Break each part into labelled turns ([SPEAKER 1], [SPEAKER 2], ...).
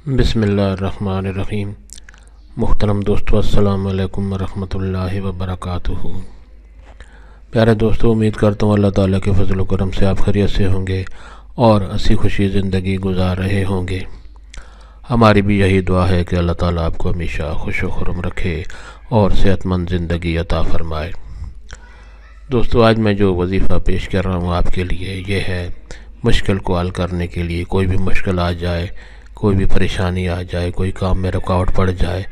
[SPEAKER 1] बिस्मिल्लाहिर्रहमानिर्रहीम। मुहतरम दोस्तों, अस्सलामु अलैकुम वरहमतुल्लाहि वबरकातुहू। प्यारे दोस्तों, उम्मीद करता हूँ अल्लाह ताला के फजल व करम से आप खैरियत से होंगे और हंसी खुशी ज़िंदगी गुजार रहे होंगे। हमारी भी यही दुआ है कि अल्लाह ताला आपको हमेशा खुश व खुर्म रखे और सेहतमंद ज़िंदगी अता फ़रमाए। दोस्तों, आज मैं जो वजीफ़ा पेश कर रहा हूँ आपके लिए, ये है मुश्किल को हल करने के लिए। कोई भी मुश्किल आ जाए, कोई भी परेशानी आ जाए, कोई काम में रुकावट पड़ जाए,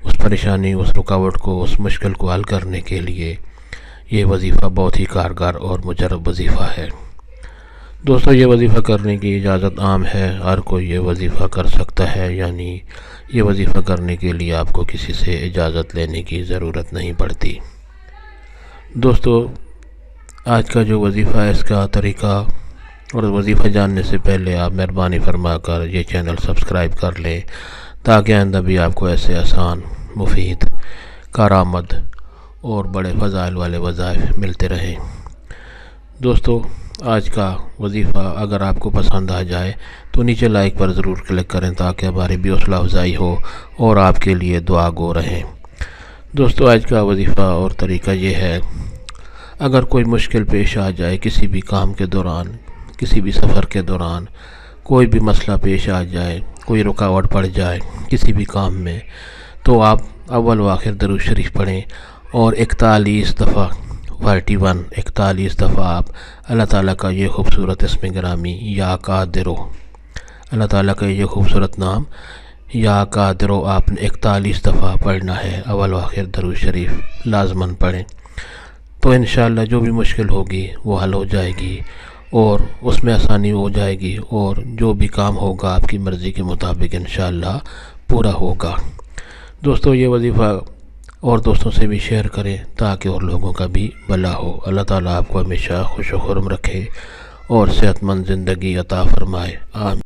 [SPEAKER 1] उस परेशानी, उस रुकावट को, उस मुश्किल को हल करने के लिए ये वजीफ़ा बहुत ही कारगर और मुजरब वजीफ़ा है। दोस्तों, ये वजीफ़ा करने की इजाज़त आम है, हर कोई ये वजीफ़ा कर सकता है, यानी ये वजीफ़ा करने के लिए आपको किसी से इजाज़त लेने की ज़रूरत नहीं पड़ती। दोस्तों, आज का जो वजीफ़ा है, इसका तरीका और वजीफ़ा जानने से पहले आप मेहरबानी फरमा कर ये चैनल सब्सक्राइब कर लें, ताकि आइंदा भी आपको ऐसे आसान, मुफीद, कारआमद और बड़े फ़ज़ाइल वाले वज़ाइफ मिलते रहें। दोस्तों, आज का वजीफ़ा अगर आपको पसंद आ जाए तो नीचे लाइक पर ज़रूर क्लिक करें, ताकि हमारी भी हौसला अफजाई हो और आपके लिए दुआ गो रहें। दोस्तों, आज का वजीफ़ा और तरीका ये है, अगर कोई मुश्किल पेश आ जाए किसी भी काम के दौरान, किसी भी सफ़र के दौरान, कोई भी मसला पेश आ जाए, कोई रुकावट पड़ जाए किसी भी काम में, तो आप अव्वल व आखिर दरूद शरीफ पढ़ें और 41 दफ़ा 41 दफ़ा आप अल्लाह ताला का ये खूबसूरत इस्म गिरामी या कादिरो, अल्लाह ताला का ये खूबसूरत नाम या कादिरो आपने 41 दफ़ा पढ़ना है। अव्वल व आखिर दरूद शरीफ लाजमन पढ़ें, तो इंशाअल्लाह जो भी मुश्किल होगी वो हल हो जाएगी और उसमें आसानी हो जाएगी, और जो भी काम होगा आपकी मर्ज़ी के मुताबिक इंशाअल्लाह पूरा होगा। दोस्तों, ये वजीफ़ा और दोस्तों से भी शेयर करें, ताकि और लोगों का भी भला हो। अल्लाह ताला आपको हमेशा खुश व खुर्म रखे और सेहतमंद ज़िंदगी अता फ़रमाए। आमीन।